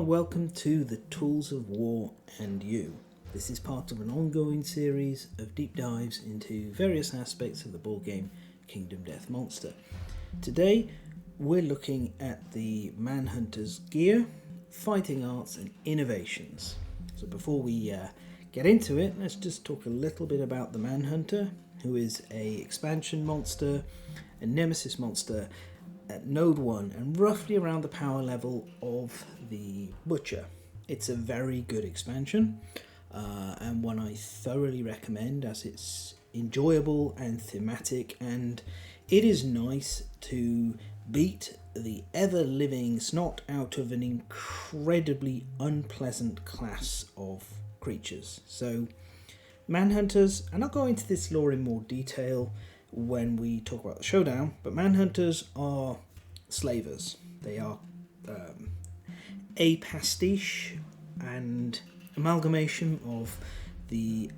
Welcome to the Tools of War and You. This is part of an ongoing series of deep dives into various aspects of the board game Kingdom Death Monster. Today we're looking at the Manhunter's gear, fighting arts and innovations. So before we get into it, let's just talk a little bit about the Manhunter, who is a expansion monster, a nemesis monster at Node 1 and roughly around the power level of the Butcher. It's a very good expansion and one I thoroughly recommend, as it's enjoyable and thematic, and it is nice to beat the ever-living snot out of an incredibly unpleasant class of creatures. So Manhunters, and I'll go into this lore in more detail when we talk about the showdown, but Manhunters are slavers. They are a pastiche and amalgamation of the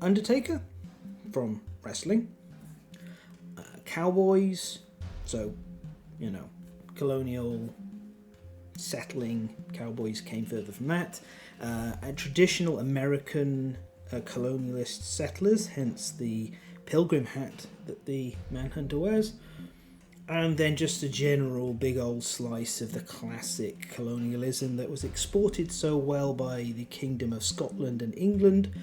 Undertaker from wrestling, cowboys, so colonial settling cowboys came further from that, and traditional American colonialist settlers, hence the pilgrim hat that the Manhunter wears, and then just a general big old slice of the classic colonialism that was exported so well by the Kingdom of Scotland and England,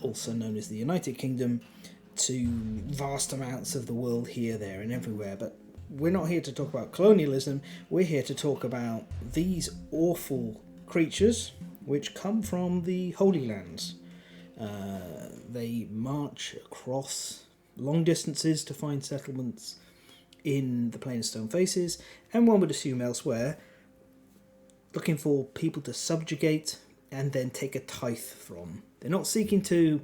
also known as the United Kingdom, to vast amounts of the world here, there and everywhere. But we're not here to talk about colonialism, we're here to talk about these awful creatures which come from the Holy Lands. They march across long distances to find settlements in the Plain of Stone Faces, and one would assume elsewhere, looking for people to subjugate and then take a tithe from. They're not seeking to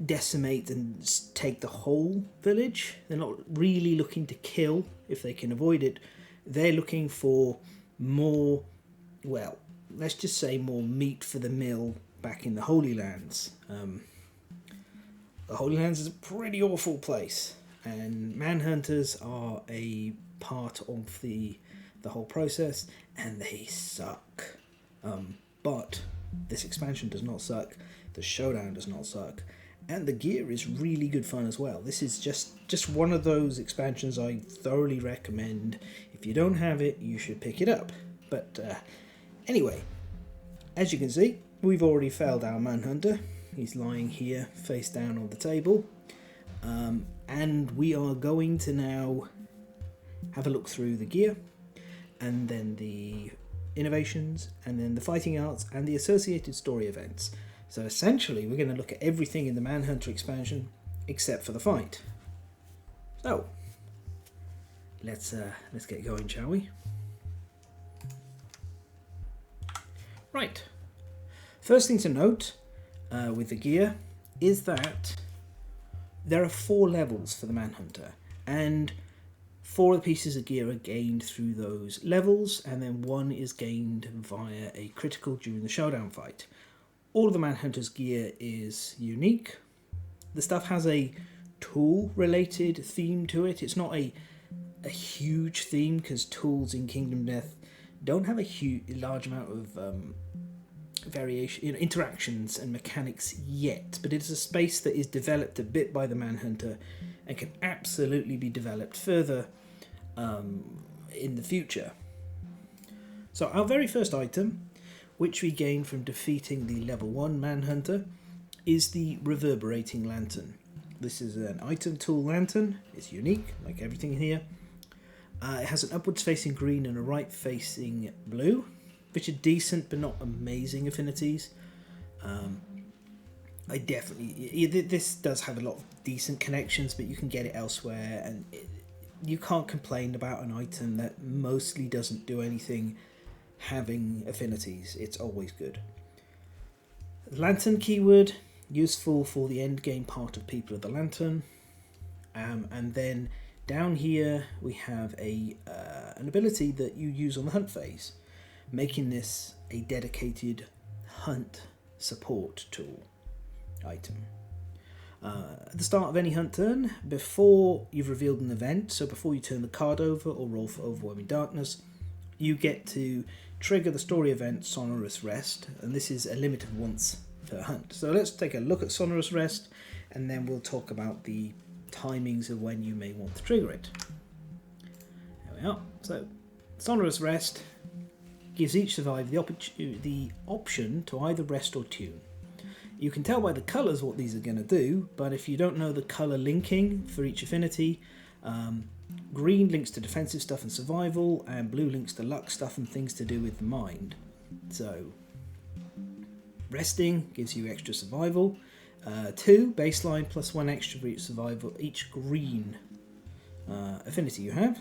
decimate and take the whole village. They're not really looking to kill if they can avoid it. They're looking for more, well, let's just say more meat for the mill back in the Holy Lands. The Holy Lands is a pretty awful place, and Manhunters are a part of the whole process, and they suck. But this expansion does not suck, the showdown does not suck, and the gear is really good fun as well. This is just one of those expansions I thoroughly recommend. If you don't have it, you should pick it up. But anyway, as you can see, we've already felled our Manhunter. He's lying here, face down on the table. And we are going to now have a look through the gear, and then the innovations, and then the fighting arts, and the associated story events. So essentially, we're going to look at everything in the Manhunter expansion, except for the fight. So, let's get going, shall we? Right. First thing to note with the gear is that there are 4 levels for the Manhunter, and 4 of the pieces of gear are gained through those levels, and then 1 is gained via a critical during the showdown fight. All of the Manhunter's gear is unique. The stuff has a tool-related theme to it. It's not a huge theme, because tools in Kingdom Death don't have a large amount of variation, interactions and mechanics yet, but it is a space that is developed a bit by the Manhunter and can absolutely be developed further in the future. So our very first item, which we gain from defeating the level 1 Manhunter, is the Reverberating Lantern. This is an item tool lantern. It's unique, like everything here. It has an upwards facing green and a right facing blue, which are decent but not amazing affinities. This does have a lot of decent connections, but you can get it elsewhere, and you can't complain about an item that mostly doesn't do anything having affinities. It's always good. Lantern keyword, useful for the end game part of People of the Lantern. And then down here we have an ability that you use on the hunt phase, making this a dedicated hunt support tool item. At the start of any hunt turn, before you've revealed an event, so before you turn the card over or roll for Overwhelming Darkness, you get to trigger the story event Sonorous Rest, and this is a limit of once per hunt. So let's take a look at Sonorous Rest, and then we'll talk about the timings of when you may want to trigger it. There we are. So Sonorous Rest gives each survivor the option to either rest or tune. You can tell by the colours what these are going to do, but if you don't know the colour linking for each affinity, green links to defensive stuff and survival, and blue links to luck stuff and things to do with the mind. So, resting gives you extra survival, 2 baseline plus 1 extra for each survival, each green affinity you have,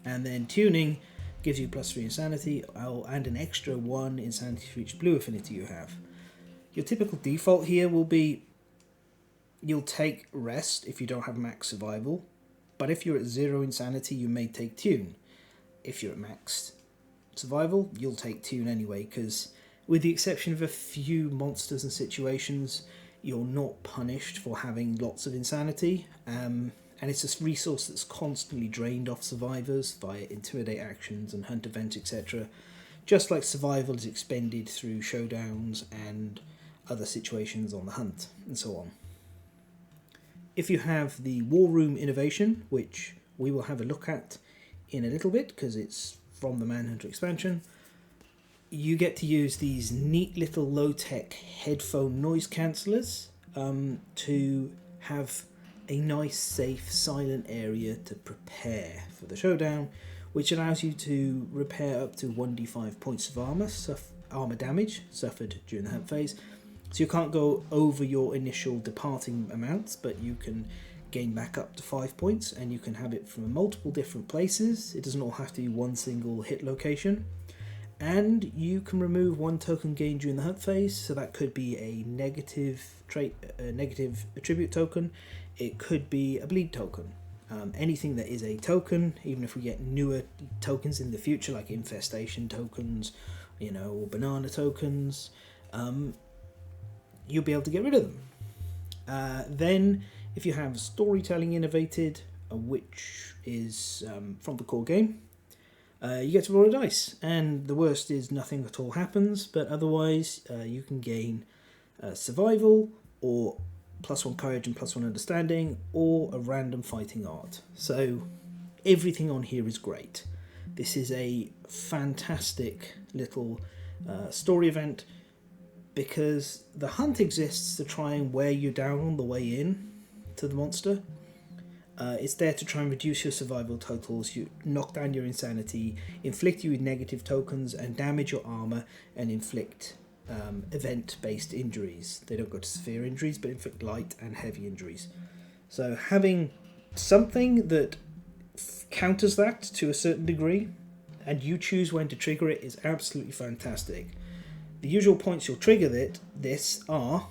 and then tuning gives you plus 3 insanity and an extra 1 insanity for each blue affinity you have. Your typical default here will be you'll take rest if you don't have max survival, but if you're at 0 insanity you may take tune. If you're at max survival you'll take tune anyway, because with the exception of a few monsters and situations you're not punished for having lots of insanity, and it's a resource that's constantly drained off survivors via intimidate actions and hunt events, etc. Just like survival is expended through showdowns and other situations on the hunt, and so on. If you have the War Room innovation, which we will have a look at in a little bit because it's from the Manhunter expansion, you get to use these neat little low-tech headphone noise cancellers to have a nice, safe, silent area to prepare for the showdown, which allows you to repair up to 1d5 points of armor damage suffered during the hunt phase. So you can't go over your initial departing amounts, but you can gain back up to 5 points, and you can have it from multiple different places. It doesn't all have to be one single hit location. And you can remove 1 token gained during the hunt phase, so that could be a negative attribute token. It could be a bleed token. Anything that is a token, even if we get newer tokens in the future, like infestation tokens, or banana tokens, you'll be able to get rid of them. Then, if you have storytelling innovated, which is from the core game, you get to roll a dice, and the worst is nothing at all happens, but otherwise you can gain survival, or +1 courage and +1 understanding, or a random fighting art. So everything on here is great. This is a fantastic little story event, because the hunt exists to try and wear you down on the way in to the monster. It's there to try and reduce your survival totals, you knock down your insanity, inflict you with negative tokens, and damage your armor, and inflict event-based injuries. They don't go to severe injuries, but inflict light and heavy injuries. So having something that counters that to a certain degree, and you choose when to trigger it, is absolutely fantastic. The usual points you'll trigger this are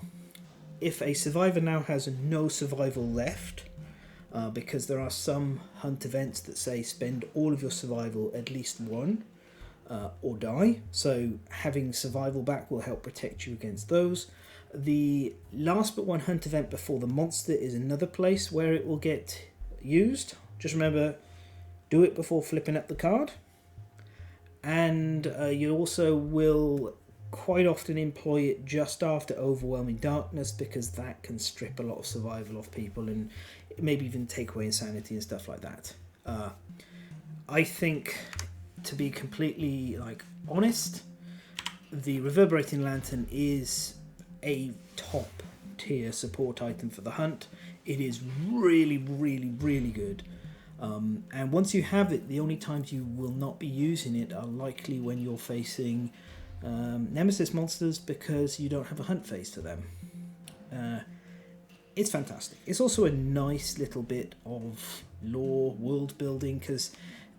if a survivor now has no survival left, because there are some hunt events that say spend all of your survival at least 1 or die, so having survival back will help protect you against those. The last but 1 hunt event before the monster is another place where it will get used. Just remember, do it before flipping up the card. And you also will quite often employ it just after Overwhelming Darkness, because that can strip a lot of survival off people and maybe even take away insanity and stuff like that. I think, to be completely honest, the Reverberating Lantern is a top tier support item for the hunt. It is really, really, really good. And once you have it, the only times you will not be using it are likely when you're facing Nemesis monsters, because you don't have a hunt phase to them. It's fantastic. It's also a nice little bit of lore, world building, because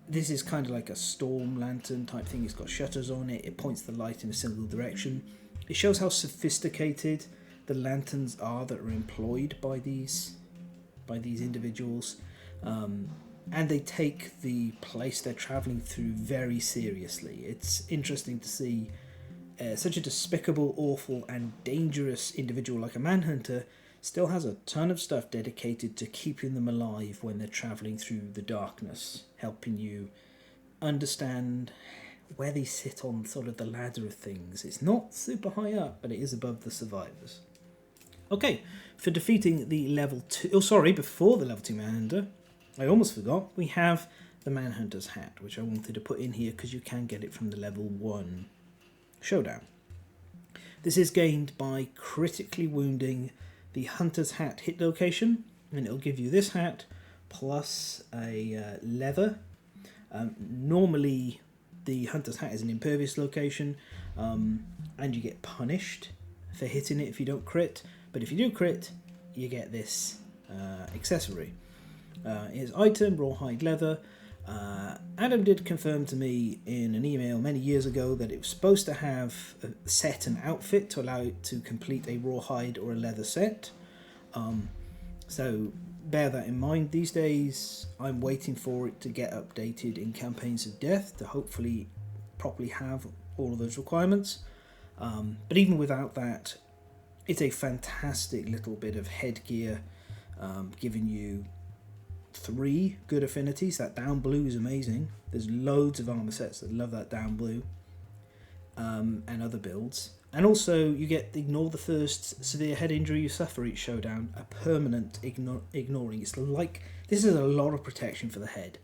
this is kind of like a storm lantern type thing. It's got shutters on it. It points the light in a single direction. It shows how sophisticated the lanterns are that are employed by these individuals, and they take the place they're traveling through very seriously. It's interesting to see such a despicable, awful, and dangerous individual like a Manhunter still has a ton of stuff dedicated to keeping them alive when they're travelling through the darkness, helping you understand where they sit on sort of the ladder of things. It's not super high up, but it is above the survivors. Okay, for defeating the level 2... Oh, sorry, before the level 2 Manhunter, I almost forgot, we have the Manhunter's Hat, which I wanted to put in here because you can get it from the level 1 showdown. This is gained by critically wounding the Hunter's Hat hit location, and it'll give you this hat plus a leather. Normally, the Hunter's Hat is an impervious location, and you get punished for hitting it if you don't crit. But if you do crit, you get this accessory. It's item, rawhide leather. Adam did confirm to me in an email many years ago that it was supposed to have a set and outfit to allow it to complete a rawhide or a leather set. So bear that in mind. These days I'm waiting for it to get updated in Campaigns of Death to hopefully properly have all of those requirements. But even without that, it's a fantastic little bit of headgear, giving you 3 good affinities. That down blue is amazing. There's loads of armor sets that love that down blue, and other builds. And also you get ignore the first severe head injury you suffer each showdown, a permanent ignoring. It's like, this is a lot of protection for the head.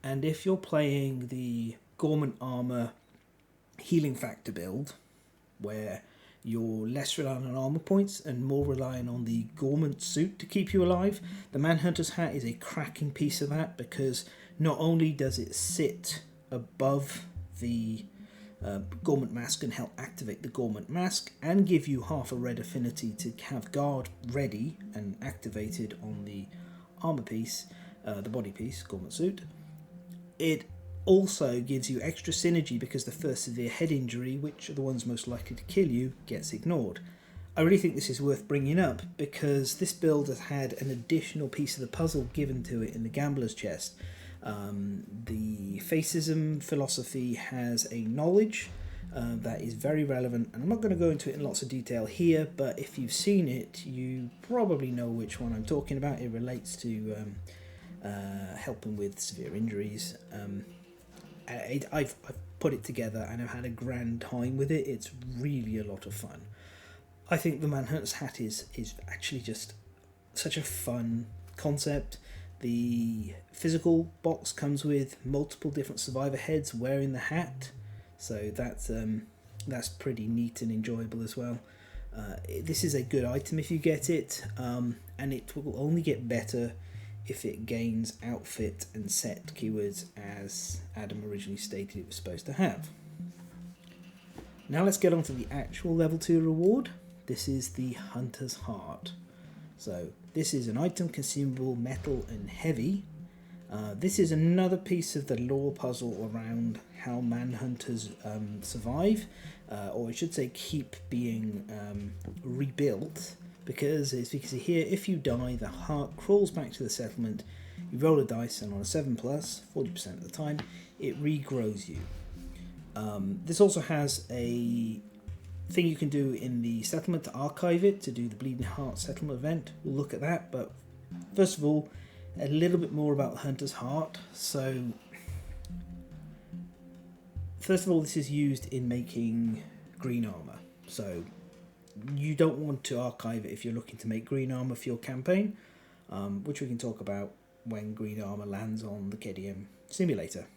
And if you're playing the Gormant Armor healing factor build, where you're less reliant on armor points and more reliant on the Gormant suit to keep you alive, the Manhunter's Hat is a cracking piece of that, because not only does it sit above the Gormant Mask and help activate the Gormant Mask and give you half a red affinity to have guard ready and activated on the armor piece, the body piece, Gormant suit, it also gives you extra synergy because the first severe head injury, which are the ones most likely to kill you, gets ignored. I really think this is worth bringing up because this build has had an additional piece of the puzzle given to it in the Gambler's Chest. The Fascism philosophy has a knowledge that is very relevant, and I'm not going to go into it in lots of detail here, but if you've seen it, you probably know which one I'm talking about. It relates to helping with severe injuries. I've put it together and I've had a grand time with it. It's really a lot of fun. I think the Manhunter's Hat is actually just such a fun concept. The physical box comes with multiple different survivor heads wearing the hat, so that's pretty neat and enjoyable as well. This is a good item if you get it, and it will only get better if it gains outfit and set keywords as Adam originally stated it was supposed to have. Now let's get on to the actual level 2 reward. This is the Hunter's Heart. So this is an item, consumable, metal and heavy. This is another piece of the lore puzzle around how Manhunters survive, or I should say keep being rebuilt. Because as you can see here, if you die, the heart crawls back to the settlement, you roll a dice, and on a 7+, 40% of the time, it regrows you. This also has a thing you can do in the settlement to archive it, to do the Bleeding Heart settlement event. We'll look at that, but first of all, a little bit more about the Hunter's Heart. So, first of all, this is used in making green armor. So, you don't want to archive it if you're looking to make green armor for your campaign, which we can talk about when green armor lands on the KDM simulator.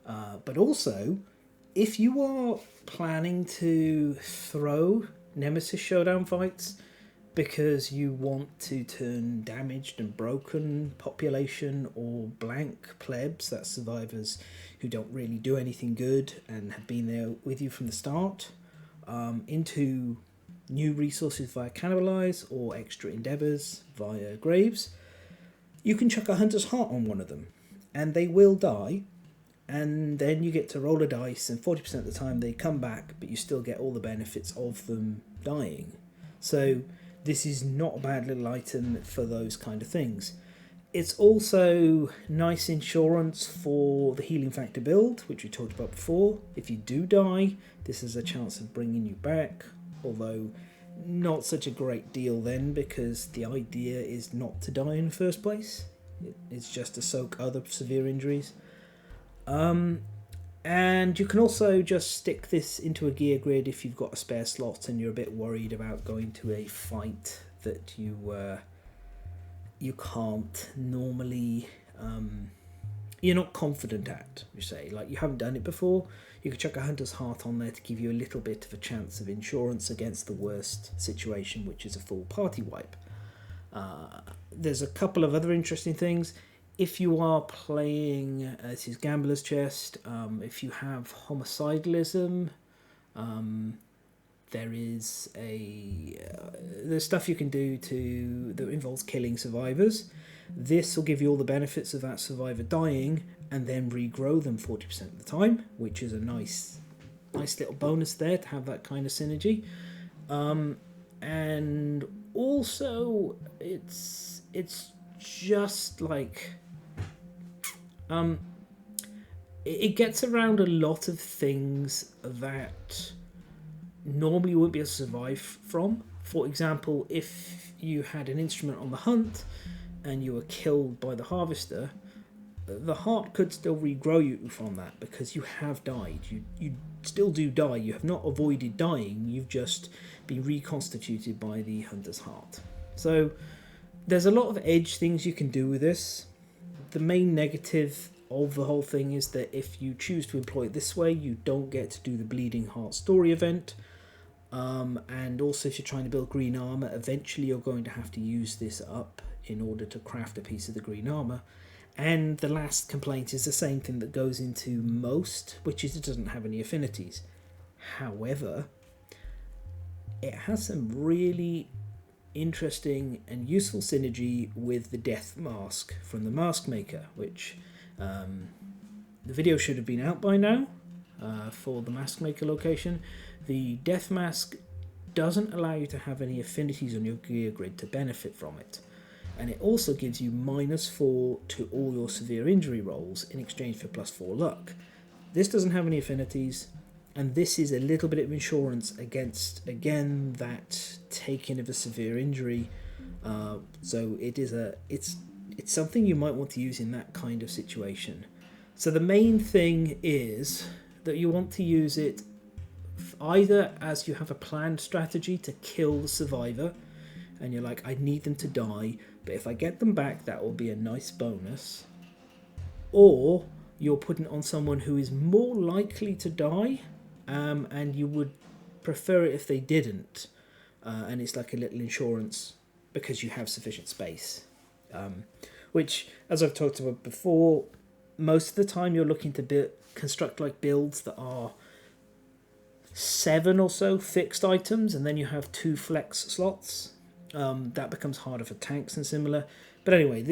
But also, if you are planning to throw Nemesis showdown fights because you want to turn damaged and broken population or blank plebs, that's survivors who don't really do anything good and have been there with you from the start, into new resources via Cannibalize or extra endeavours via Graves, you can chuck a Hunter's Heart on one of them and they will die, and then you get to roll a dice and 40% of the time they come back, but you still get all the benefits of them dying. So this is not a bad little item for those kind of things. It's also nice insurance for the healing factor build, which we talked about before. If you do die, this is a chance of bringing you back, although not such a great deal then, because the idea is not to die in the first place. It's just to soak other severe injuries. And you can also just stick this into a gear grid if you've got a spare slot and you're a bit worried about going to a fight that you can't normally, you're not confident at, you say, like you haven't done it before. You could chuck a Hunter's Heart on there to give you a little bit of a chance of insurance against the worst situation, which is a full party wipe. There's a couple of other interesting things. If you are playing, this is Gambler's Chest, if you have homicidalism, there's stuff you can do that involves killing survivors. This will give you all the benefits of that survivor dying and then regrow them 40% of the time, which is a nice little bonus there to have that kind of synergy. And also it's just like it gets around a lot of things that normally you wouldn't be able to survive from. For example, if you had an instrument on the hunt and you were killed by the harvester, the heart could still regrow you from that because you have died. You still do die. You have not avoided dying. You've just been reconstituted by the hunter's heart. So there's a lot of edge things you can do with this. The main negative of the whole thing is that if you choose to employ it this way, you don't get to do the Bleeding Heart story event. And also if you're trying to build green armor, eventually you're going to have to use this up in order to craft a piece of the green armor. And the last complaint is the same thing that goes into most, which is it doesn't have any affinities. However, it has some really interesting and useful synergy with the Death Mask from the Mask Maker, which the video should have been out by now for the Mask Maker location. The Death Mask doesn't allow you to have any affinities on your gear grid to benefit from it. And it also gives you -4 to all your severe injury rolls in exchange for +4 luck. This doesn't have any affinities, and this is a little bit of insurance against, again, that taking of a severe injury. So it's something you might want to use in that kind of situation. So the main thing is that you want to use it either as you have a planned strategy to kill the survivor, and you're like, I need them to die, but if I get them back, that will be a nice bonus. Or you're putting it on someone who is more likely to die, and you would prefer it if they didn't. And it's like a little insurance because you have sufficient space. Which, as I've talked about before, most of the time you're looking to construct like builds that are 7 or so fixed items, and then you have 2 flex slots. That becomes harder for tanks and similar. But anyway,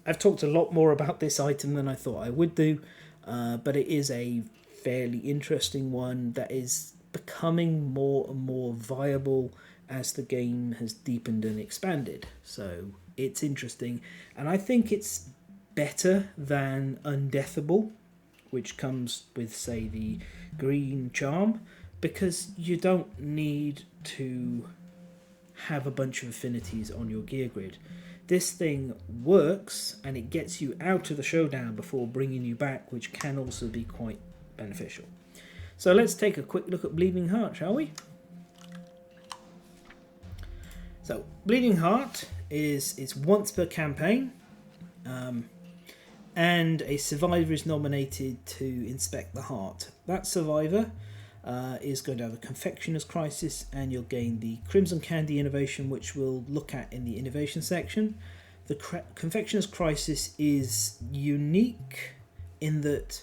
I've talked a lot more about this item than I thought I would do, but it is a fairly interesting one that is becoming more and more viable as the game has deepened and expanded. So it's interesting, and I think it's better than Undeathable, which comes with, say, the green charm, because you don't need to have a bunch of affinities on your gear grid. This thing works and it gets you out of the showdown before bringing you back, which can also be quite beneficial. So let's take a quick look at Bleeding Heart, shall we? So Bleeding Heart is once per campaign, and a survivor is nominated to inspect the heart. That survivor is going to have a Confectioner's Crisis, and you'll gain the Crimson Candy innovation, which we'll look at in the innovation section. The Confectioner's Crisis is unique in that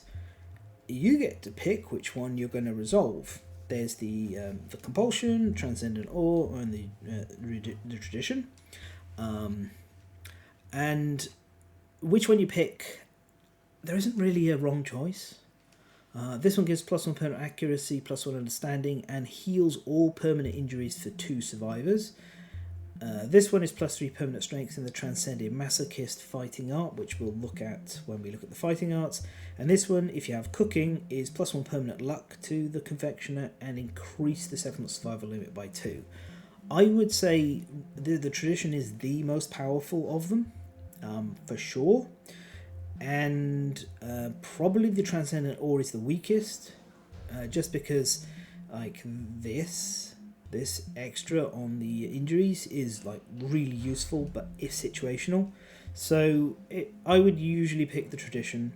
you get to pick which one you're going to resolve. There's the Compulsion, Transcendent Awe, and the Tradition. And which one you pick, there isn't really a wrong choice. This one gives +1 permanent accuracy, +1 understanding, and heals all permanent injuries for 2 survivors. This one is +3 permanent strength in the Transcendent Masochist Fighting Art, which we'll look at when we look at the fighting arts. And this one, if you have cooking, is +1 permanent luck to the Confectioner and increase the settlement survival limit by 2. I would say the Tradition is the most powerful of them, for sure. and probably the Transcendent Ore is the weakest, just because like this extra on the injuries is like really useful, but is situational. So I would usually pick the Tradition.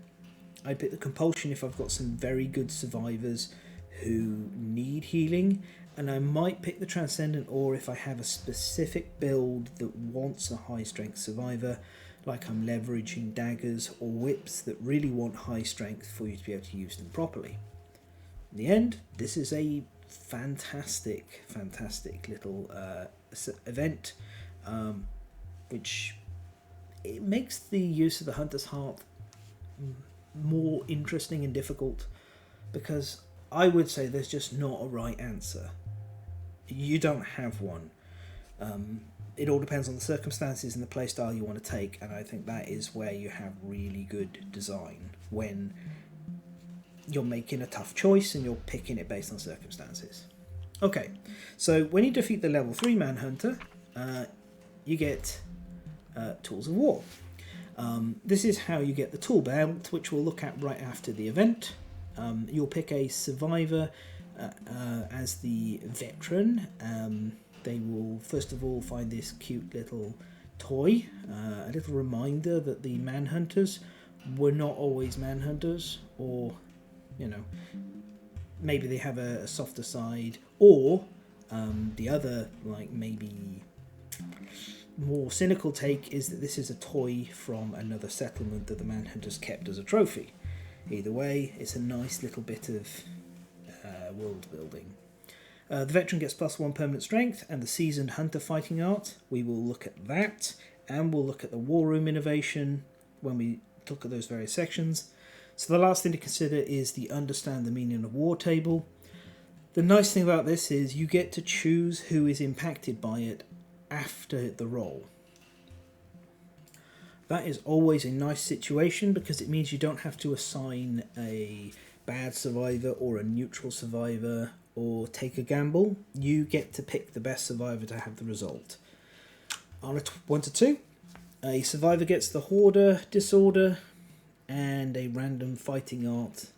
I'd pick the Compulsion if I've got some very good survivors who need healing, and I might pick the Transcendent Ore if I have a specific build that wants a high strength survivor, like I'm leveraging daggers or whips that really want high strength for you to be able to use them properly. In the end, this is a fantastic little event, which it makes the use of the Hunter's Heart more interesting and difficult, because I would say there's just not a right answer. You don't have one. It all depends on the circumstances and the playstyle you want to take, and I think that is where you have really good design, when you're making a tough choice and you're picking it based on circumstances. Okay, so when you defeat the level 3 Manhunter, you get Tools of War. This is how you get the tool belt, which we'll look at right after the event. You'll pick a survivor as the veteran. They will first of all find this cute little toy, a little reminder that the Manhunters were not always Manhunters, or maybe they have a softer side, or the other, like, maybe more cynical take is that this is a toy from another settlement that the Manhunters kept as a trophy. Either way, it's a nice little bit of world building. The veteran gets +1 permanent strength, and the seasoned hunter fighting art. We will look at that, and we'll look at the war room innovation when we look at those various sections. So the last thing to consider is the understand the meaning of war table. The nice thing about this is you get to choose who is impacted by it after the roll. That is always a nice situation, because it means you don't have to assign a bad survivor or a neutral survivor or take a gamble. You get to pick the best survivor to have the result. On a 1 to 2, a survivor gets the Hoarder disorder and a random fighting art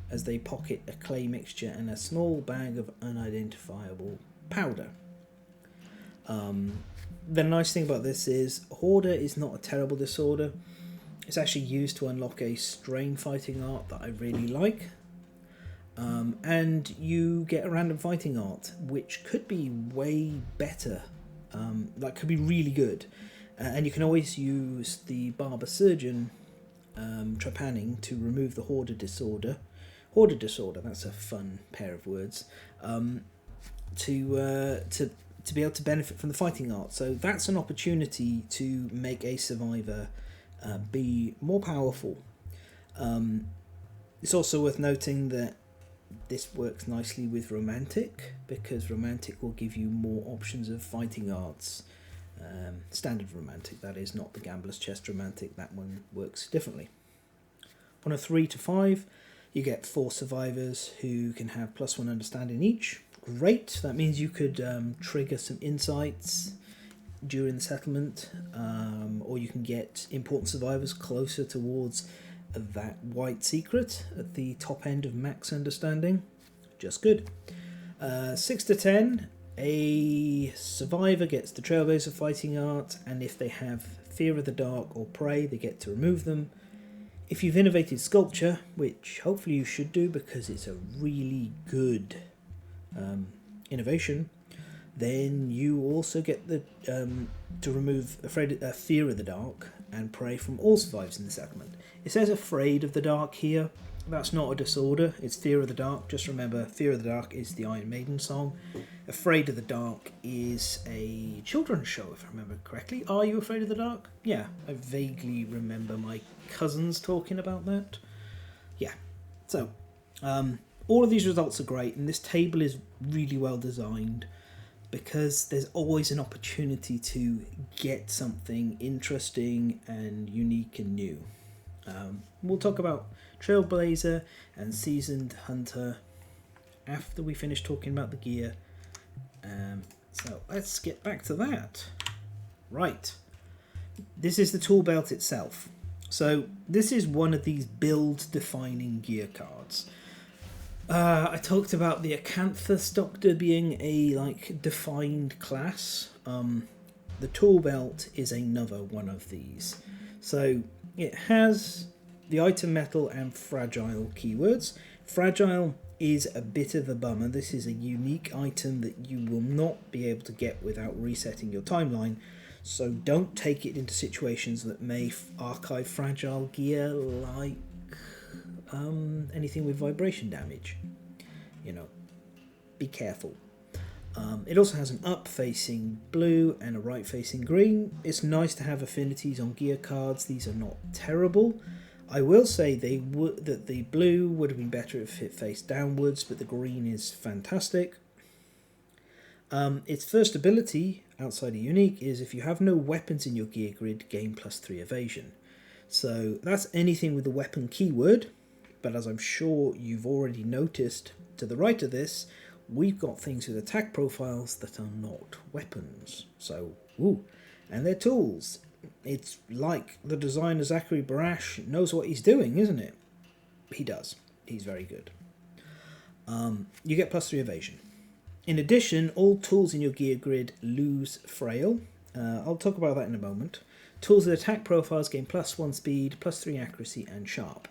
as they pocket a clay mixture and a small bag of unidentifiable powder. The nice thing about this is Hoarder is not a terrible disorder. It's actually used to unlock a strain fighting art that I really like. And you get a random fighting art, which could be way better. Could be really good. And you can always use the Barber Surgeon trepanning to remove the Hoarder disorder. Hoarder disorder, that's a fun pair of words. To be able to benefit from the fighting art. So that's an opportunity to make a survivor be more powerful. It's also worth noting that this works nicely with Romantic, because Romantic will give you more options of fighting arts. Standard Romantic, that is, not the Gambler's Chest Romantic. That one works differently. On a 3 to 5, you get 4 survivors who can have +1 understanding each. Great, that means you could trigger some insights during the settlement, or you can get important survivors closer towards that white secret at the top end of max understanding. Just good. 6 to 10, a survivor gets the Trailblazer fighting art, and if they have Fear of the Dark or Prey, they get to remove them. If you've innovated Sculpture, which hopefully you should do because it's a really good innovation, then you also get the to remove Fear of the Dark and Prey from all survivors in the settlement. It says Afraid of the Dark here. That's not a disorder, it's Fear of the Dark. Just remember, Fear of the Dark is the Iron Maiden song. Afraid of the Dark is a children's show, if I remember correctly. Are you afraid of the dark? Yeah, I vaguely remember my cousins talking about that. Yeah, so all of these results are great, and this table is really well designed, because there's always an opportunity to get something interesting and unique and new. We'll talk about Trailblazer and Seasoned Hunter after we finish talking about the gear. So let's get back to that. Right, this is the tool belt itself. So this is one of these build-defining gear cards. I talked about the Acanthus Doctor being a defined class. The tool belt is another one of these. So it has the item metal and fragile keywords. Fragile is a bit of a bummer. This is a unique item that you will not be able to get without resetting your timeline. So don't take it into situations that may archive fragile gear, like anything with vibration damage. Be careful. It also has an up-facing blue and a right-facing green. It's nice to have affinities on gear cards. These are not terrible. I will say that the blue would have been better if it faced downwards, but the green is fantastic. Its first ability, outside of unique, is if you have no weapons in your gear grid, gain +3 evasion. So that's anything with the weapon keyword, but as I'm sure you've already noticed, to the right of this, we've got things with attack profiles that are not weapons. So, and they're tools. It's like the designer Zachary Barash knows what he's doing, isn't it? He does. He's very good. You get +3 evasion. In addition, all tools in your gear grid lose frail. I'll talk about that in a moment. Tools with attack profiles gain +1 speed, +3 accuracy, and sharp.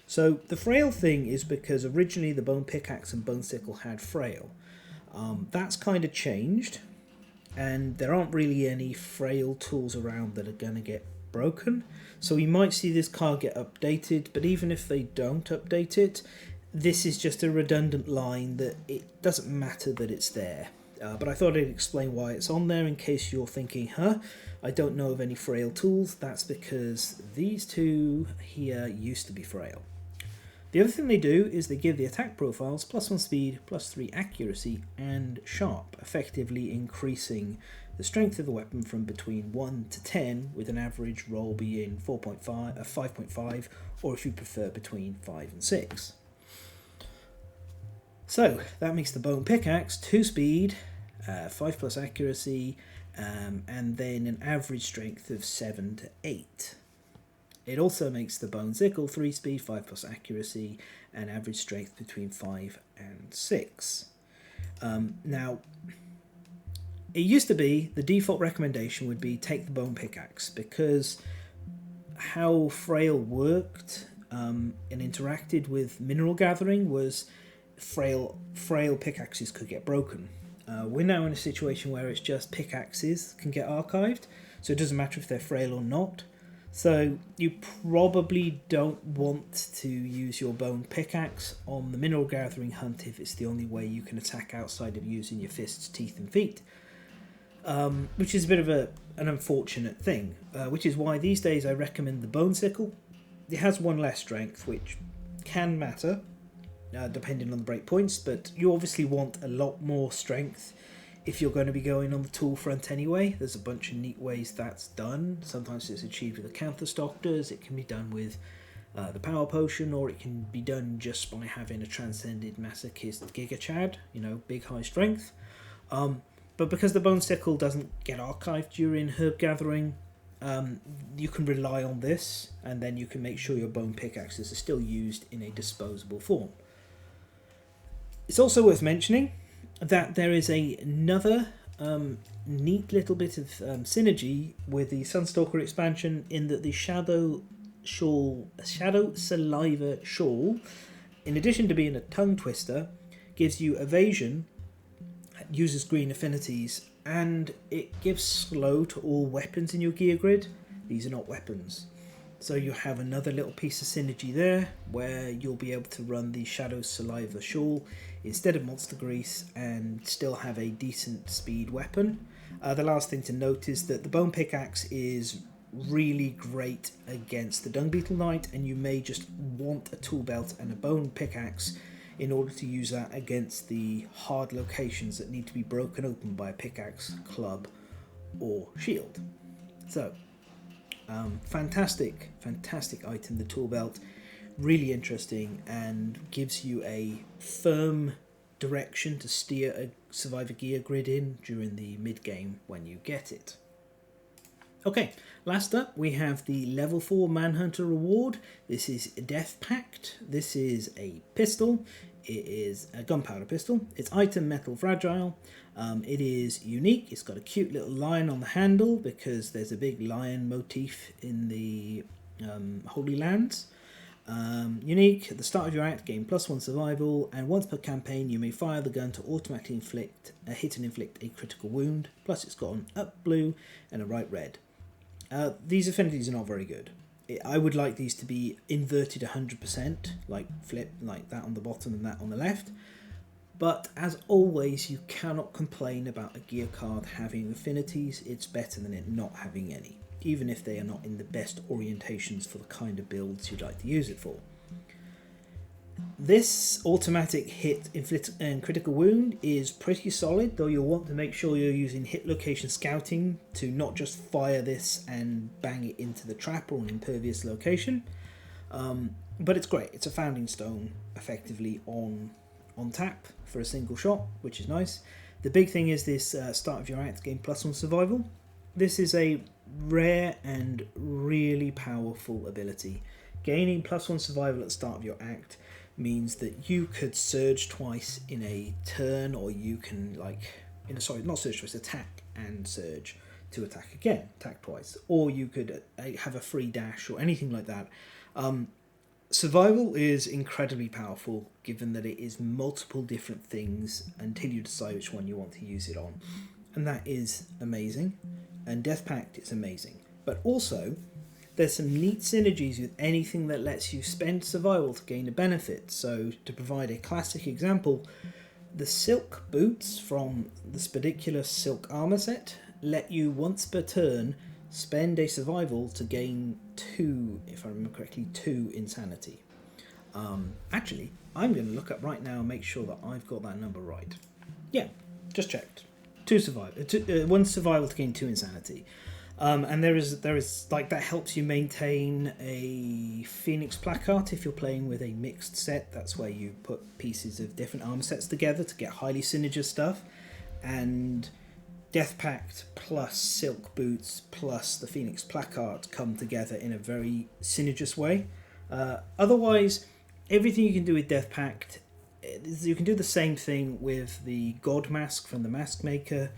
So the frail thing is because originally the bone pickaxe and bone sickle had frail. That's kind of changed, and there aren't really any frail tools around that are going to get broken. So we might see this card get updated, but even if they don't update it, this is just a redundant line that it doesn't matter that it's there. But I thought I'd explain why it's on there in case you're thinking, I don't know of any frail tools. That's because these two here used to be frail. The other thing they do is they give the attack profiles +1 speed, +3 accuracy, and sharp, effectively increasing the strength of the weapon from between 1 to 10, with an average roll being 5.5, or if you prefer, between 5 and 6. So that makes the bone pickaxe 2 speed, 5+ accuracy, and then an average strength of 7 to 8. It also makes the bone sickle 3 speed, 5+ accuracy, and average strength between 5 and 6. Now, it used to be the default recommendation would be take the bone pickaxe, because how frail worked and interacted with mineral gathering was frail pickaxes could get broken. We're now in a situation where it's just pickaxes can get archived, so it doesn't matter if they're frail or not. So you probably don't want to use your bone pickaxe on the mineral gathering hunt if it's the only way you can attack outside of using your fists, teeth and feet, which is a bit of an unfortunate thing, which is why these days I recommend the bone sickle. It has 1 less strength, which can matter depending on the breakpoints, but you obviously want a lot more strength if you're going to be going on the tool front anyway. There's a bunch of neat ways that's done. Sometimes it's achieved with Acanthus Doctors, it can be done with the Power Potion, or it can be done just by having a Transcended Masochist Giga Chad, big high strength. But because the Bone Sickle doesn't get archived during herb gathering, you can rely on this, and then you can make sure your bone pickaxes are still used in a disposable form. It's also worth mentioning that there is another neat little bit of synergy with the Sunstalker expansion, in that the Shadow Saliva Shawl, in addition to being a tongue twister, gives you evasion, uses green affinities, and it gives slow to all weapons in your gear grid. These are not weapons. So you have another little piece of synergy there, where you'll be able to run the Shadow Saliva Shawl instead of Monster Grease and still have a decent speed weapon. The last thing to note is that the Bone Pickaxe is really great against the Dung Beetle Knight, and you may just want a tool belt and a Bone Pickaxe in order to use that against the hard locations that need to be broken open by a pickaxe, club, or shield. So, fantastic item, the tool belt. Really interesting, and gives you a firm direction to steer a Survivor gear grid in during the mid-game when you get it. Okay, last up we have the level 4 Manhunter reward. This is Deathpact. This is a pistol. It is a gunpowder pistol. It's item metal fragile. It is unique. It's got a cute little lion on the handle because there's a big lion motif in the Holy Lands. Unique, at the start of your act, gain +1 survival, and once per campaign you may fire the gun to automatically hit and inflict a critical wound, plus it's got an up blue and a right red. These affinities are not very good. I would like these to be inverted 100%, like flip like that on the bottom and that on the left, but as always you cannot complain about a gear card having affinities. It's better than it not having any, even if they are not in the best orientations for the kind of builds you'd like to use it for. This automatic hit, inflict and critical wound is pretty solid, though you'll want to make sure you're using hit location scouting to not just fire this and bang it into the trap or an impervious location. But it's great. It's a founding stone effectively on tap for a single shot, which is nice. The big thing is this start of your act, gain +1 survival. This is a rare and really powerful ability. Gaining +1 survival at the start of your act means that you could surge twice in a turn, or you can attack and surge to attack again, attack twice, or you could have a free dash or anything like that. Survival is incredibly powerful, given that it is multiple different things until you decide which one you want to use it on, and that is amazing. And Deathpact is amazing, but also there's some neat synergies with anything that lets you spend survival to gain a benefit. So to provide a classic example, the silk boots from the Spediculous silk armor set let you once per turn spend a survival to gain 2, if I remember correctly, 2 insanity. Actually, I'm going to look up right now and make sure that I've got that number right. Yeah, just checked. 1 survival to gain 2 insanity. And there is like that helps you maintain a Phoenix placard if you're playing with a mixed set. That's where you put pieces of different armor sets together to get highly synergist stuff. And Deathpact plus Silk Boots plus the Phoenix placard come together in a very synergist way. Otherwise, everything you can do with Deathpact, you can do the same thing with the God Mask from the Mask Maker.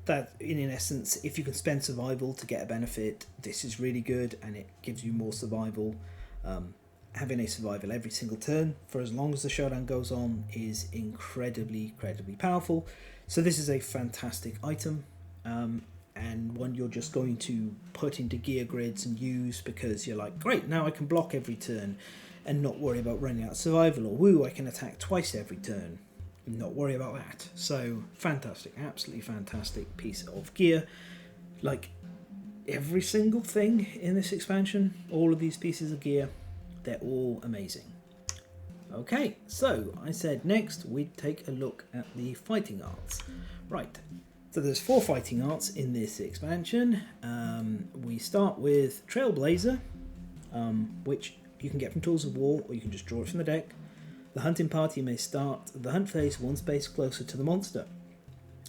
That in essence, if you can spend survival to get a benefit, this is really good, and it gives you more survival. Having a survival every single turn for as long as the showdown goes on is incredibly powerful. So this is a fantastic item, and one you're just going to put into gear grids and use because you're like, great, now I can block every turn and not worry about running out of survival, or woo, I can attack twice every turn, not worry about that. So fantastic, absolutely fantastic piece of gear. Like every single thing in this expansion, all of these pieces of gear, they're all amazing. Okay, so I said next we'd take a look at the fighting arts. Right, so there's 4 fighting arts in this expansion. We start with Trailblazer, which you can get from Tools of War, or you can just draw it from the deck. The hunting party may start the hunt phase 1 space closer to the monster.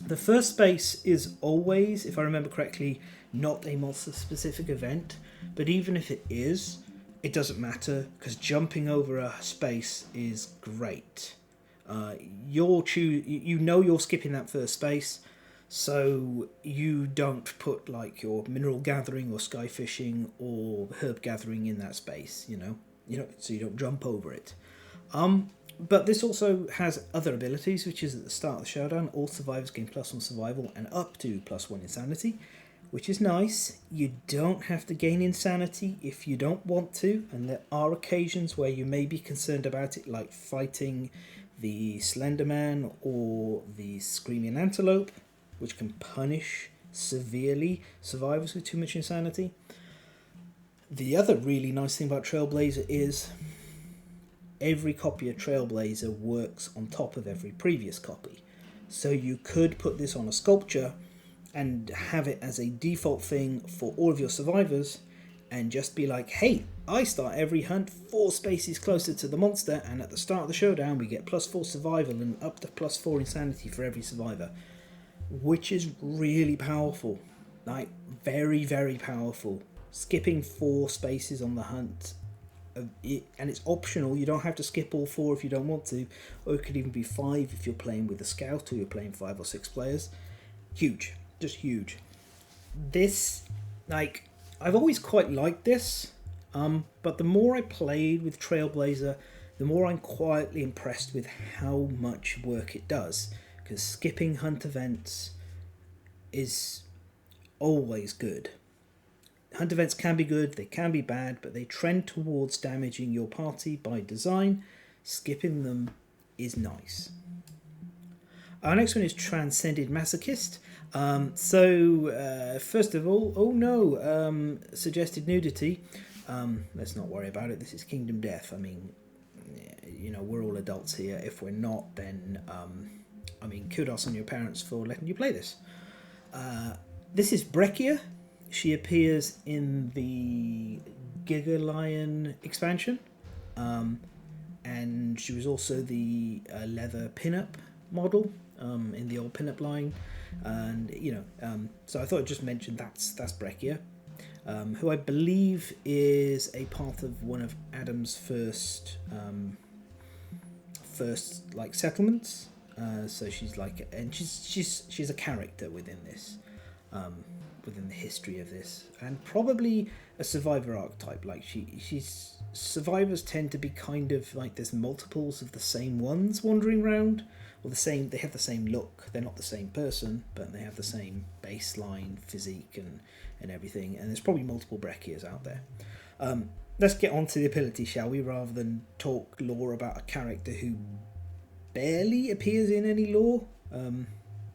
The first space is always, if I remember correctly, not a monster-specific event, but even if it is, it doesn't matter, because jumping over a space is great. You know you're skipping that first space, so you don't put like your mineral gathering or sky fishing or herb gathering in that space, so you don't jump over it. But this also has other abilities, which is at the start of the showdown, all survivors gain +1 survival and up to +1 insanity, which is nice. You don't have to gain insanity if you don't want to, and there are occasions where you may be concerned about it, like fighting the Slenderman or the Screaming Antelope, which can punish severely survivors with too much insanity. The other really nice thing about Trailblazer is every copy of Trailblazer works on top of every previous copy. So you could put this on a sculpture and have it as a default thing for all of your survivors and just be like, hey, I start every hunt 4 spaces closer to the monster, and at the start of the showdown we get +4 survival and up to +4 insanity for every survivor, which is really powerful. like very, very powerful. Skipping 4 spaces on the hunt, and it's optional. You don't have to skip all 4 if you don't want to, or it could even be 5 if you're playing with a scout or you're playing 5 or 6 players. Huge, just huge. This, like, I've always quite liked this, but the more I played with Trailblazer, the more I'm quietly impressed with how much work it does, because skipping hunt events is always good. Hunt events can be good, they can be bad, but they trend towards damaging your party by design. Skipping them is nice. Our next one is Transcended Masochist. First of all, suggested nudity. Let's not worry about it. This is Kingdom Death. I mean, we're all adults here. If we're not, then, kudos on your parents for letting you play this. This is Breccia. She appears in the Giga Lion expansion, and she was also the leather pin-up model in the old pin-up line, and so I thought I'd just mention that's Breccia, who I believe is a part of one of Adam's first like settlements. So she's like, and she's a character within this. Within the history of this, and probably a survivor archetype. Like she's survivors tend to be kind of like there's multiples of the same ones wandering around, or they have the same look. They're not the same person, but they have the same baseline physique and everything, and there's probably multiple Breccias out there. Let's get on to the ability, shall we, rather than talk lore about a character who barely appears in any lore,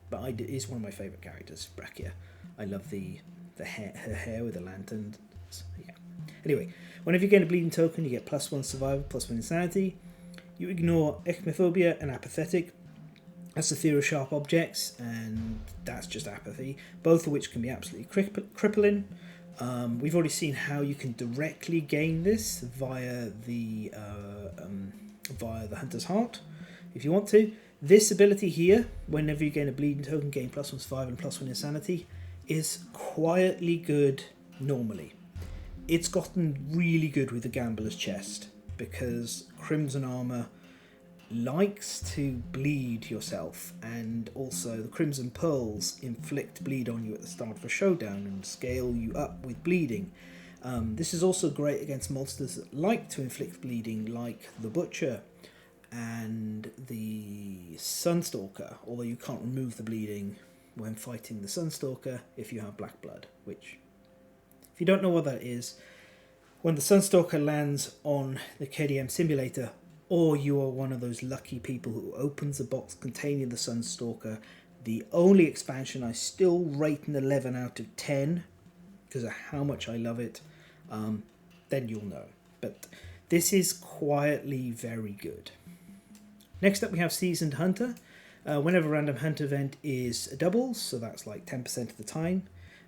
but is one of my favourite characters, Breccia. I love her hair with the lantern. Yeah. Anyway, whenever you get a bleeding token, you get +1 survival, +1 insanity. You ignore echnophobia and apathetic. That's the fear of sharp objects, and that's just apathy, both of which can be absolutely crippling. We've already seen how you can directly gain this via the Hunter's Heart, if you want to. This ability here, whenever you gain a bleeding token, gain +1 survival and +1 insanity, is quietly good normally. It's gotten really good with the Gambler's Chest, because Crimson Armour likes to bleed yourself, and also the Crimson Pearls inflict bleed on you at the start of a showdown and scale you up with bleeding. This is also great against monsters that like to inflict bleeding, like the Butcher and the Sunstalker, although you can't remove the bleeding when fighting the Sunstalker if you have Black Blood, which, if you don't know what that is, when the Sunstalker lands on the KDM simulator, or you are one of those lucky people who opens a box containing the Sunstalker, the only expansion I still rate an 11 out of 10 because of how much I love it, then you'll know. But this is quietly very good. Next up we have Seasoned Hunter. Whenever a random hunt event is a double, so that's like 10% of the time,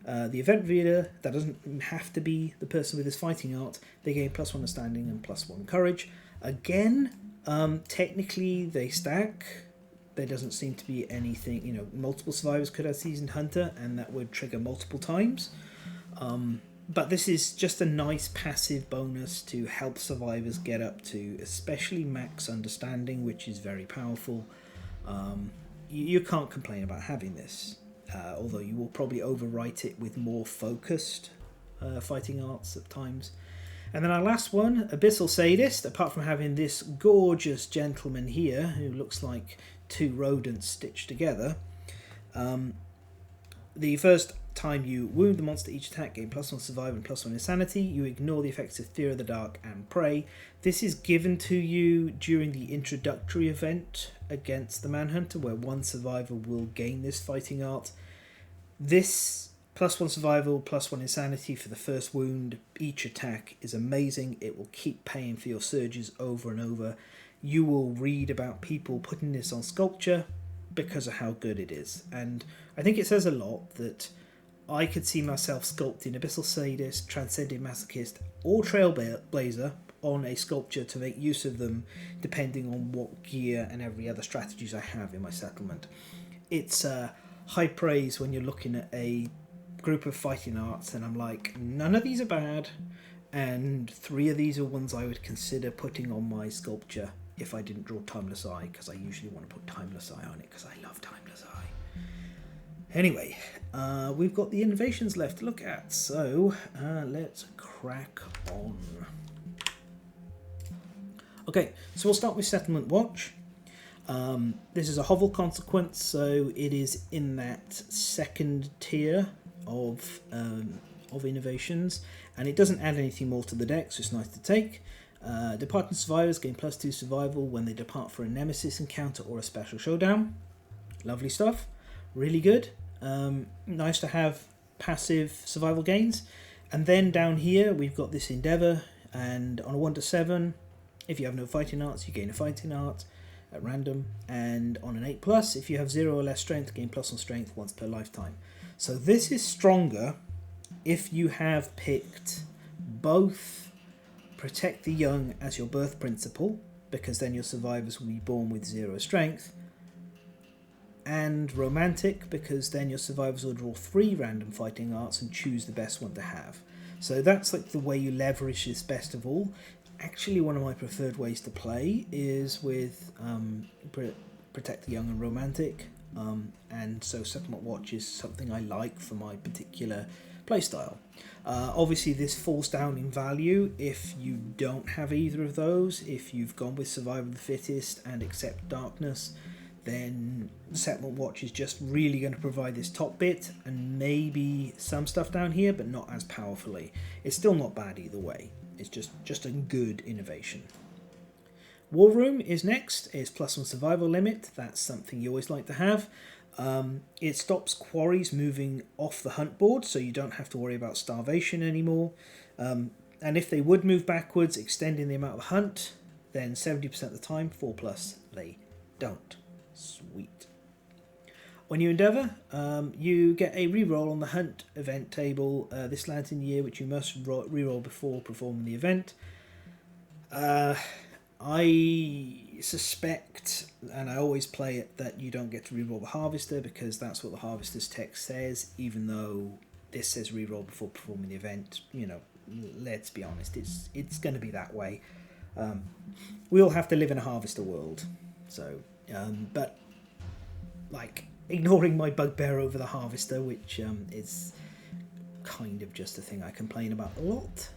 the event reader, that doesn't have to be the person with his fighting art, they gain +1 understanding and +1 courage. Again, technically they stack. There doesn't seem to be anything, multiple survivors could have Seasoned Hunter, and that would trigger multiple times. But this is just a nice passive bonus to help survivors get up to, especially max understanding, which is very powerful. You can't complain about having this, although you will probably overwrite it with more focused fighting arts at times. And then our last one, Abyssal Sadist, apart from having this gorgeous gentleman here who looks like 2 rodents stitched together. The first time you wound the monster, each attack gain +1 survival and +1 insanity. You ignore the effects of Fear of the Dark and Prey. This is given to you during the introductory event against the Manhunter, where 1 survivor will gain this fighting art. This +1 survival, +1 insanity for the first wound, each attack is amazing. It will keep paying for your surges over and over. You will read about people putting this on sculpture because of how good it is. And I think it says a lot that I could see myself sculpting Abyssal Sadist, Transcended Masochist, or Trailblazer on a sculpture to make use of them depending on what gear and every other strategies I have in my settlement. It's high praise when you're looking at a group of fighting arts, and I'm like, none of these are bad, and 3 of these are ones I would consider putting on my sculpture if I didn't draw Timeless Eye, because I usually want to put Timeless Eye on it because I love Timeless Eye. Anyway, we've got the innovations left to look at, so let's crack on. Okay, so we'll start with Settlement Watch. This is a Hovel consequence, so it is in that second tier of innovations, and it doesn't add anything more to the deck, so it's nice to take. Departing survivors gain +2 survival when they depart for a nemesis encounter or a special showdown. Lovely stuff, really good. Nice to have passive survival gains. And then down here we've got this Endeavour, and on a 1 to 7, if you have no fighting arts, you gain a fighting art at random, and on an 8+, if you have 0 or less strength, gain +1 strength once per lifetime. So this is stronger if you have picked both Protect the Young as your birth principle, because then your survivors will be born with 0 strength, and Romantic, because then your survivors will draw 3 random fighting arts and choose the best one to have. So that's like the way you leverage this best of all. Actually, one of my preferred ways to play is with Protect the Young and Romantic, and so Settlement Watch is something I like for my particular playstyle. Obviously this falls down in value if you don't have either of those. If you've gone with Survival of the Fittest and Accept Darkness, then Settlement Watch is just really going to provide this top bit and maybe some stuff down here, but not as powerfully. It's still not bad either way. It's just a good innovation. War Room is next. It's +1 survival limit. That's something you always like to have. It stops quarries moving off the hunt board, so you don't have to worry about starvation anymore. And if they would move backwards, extending the amount of hunt, then 70% of the time, 4+, they don't. Sweet. When you Endeavour, you get a reroll on the hunt event table this Lantern year, which you must reroll before performing the event. I suspect, and I always play it, that you don't get to reroll the Harvester, because that's what the Harvester's text says, even though this says reroll before performing the event. You know, let's be honest, it's going to be that way. We all have to live in a Harvester world, so but like, ignoring my bugbear over the Harvester, which is kind of just a thing I complain about a lot,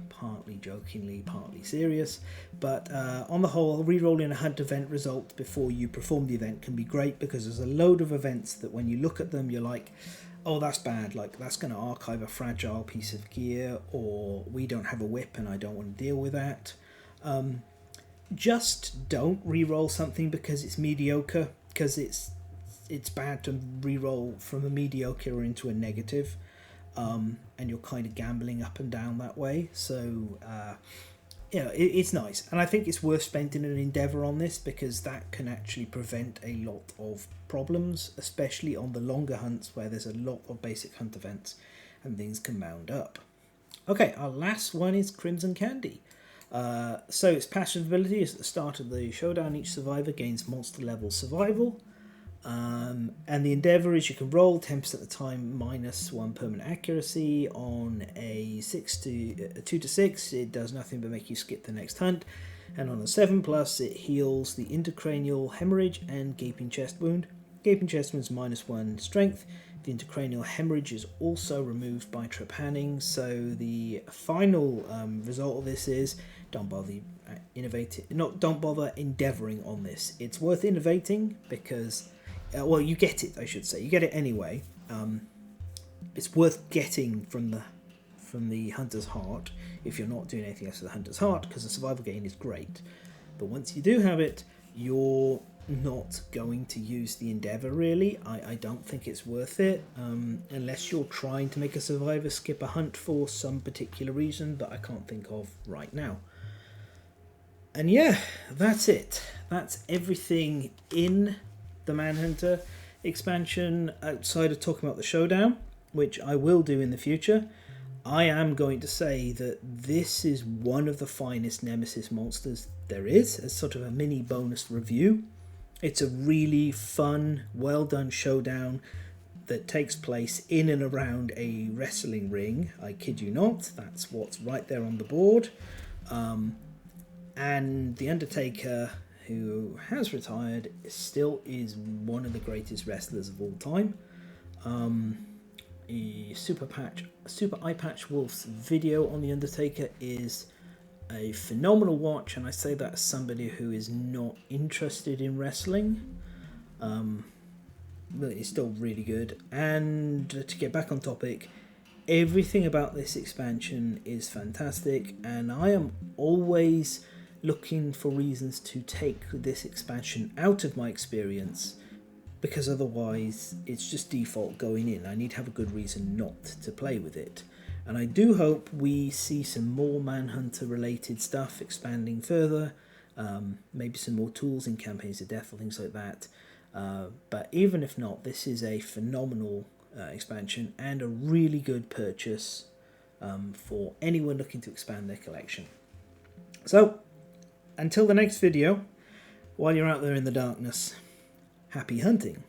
partly jokingly, partly serious, but on the whole, re-rolling a hunt event result before you perform the event can be great, because there's a load of events that when you look at them you're like, oh, that's bad, like that's going to archive a fragile piece of gear, or we don't have a whip and I don't want to deal with that. Just don't re-roll something because it's mediocre, because it's bad to re-roll from a mediocre into a negative, and you're kind of gambling up and down that way. So it's nice, and I think it's worth spending an Endeavour on this, because that can actually prevent a lot of problems, especially on the longer hunts where there's a lot of basic hunt events and things can mound up. Okay, our last one is Crimson Candy. So its passive ability is at the start of the showdown, each survivor gains monster level survival. And the Endeavour is you can roll 10% of the time -1 permanent accuracy. On a 2 to 6, it does nothing but make you skip the next hunt. And on a 7+, it heals the intracranial hemorrhage and gaping chest wound. Gaping chest wound is -1 strength. The intracranial hemorrhage is also removed by trepanning. So the final result of this is don't bother endeavouring on this. It's worth innovating because, well, you get it, I should say. You get it anyway. It's worth getting from the Hunter's Heart if you're not doing anything else with the Hunter's Heart, because the survival gain is great. But once you do have it, you're not going to use the Endeavour, really. I don't think it's worth it, unless you're trying to make a survivor skip a hunt for some particular reason that I can't think of right now. And yeah, that's it. That's everything in the Manhunter expansion, outside of talking about the showdown, which I will do in the future. I am going to say that this is one of the finest Nemesis monsters there is, as sort of a mini bonus review. It's a really fun, well done showdown that takes place in and around a wrestling ring. I kid you not, that's what's right there on the board. And The Undertaker, who has retired, still is one of the greatest wrestlers of all time. Super Eye Patch Wolf's video on The Undertaker is a phenomenal watch, and I say that as somebody who is not interested in wrestling. But it's still really good. And to get back on topic, everything about this expansion is fantastic, and I am always looking for reasons to take this expansion out of my experience, because otherwise it's just default going in. I need to have a good reason not to play with it. And I do hope we see some more Manhunter related stuff expanding further, maybe some more tools in Campaigns of Death or things like that. But even if not, this is a phenomenal expansion and a really good purchase for anyone looking to expand their collection. So, until the next video, while you're out there in the darkness, happy hunting.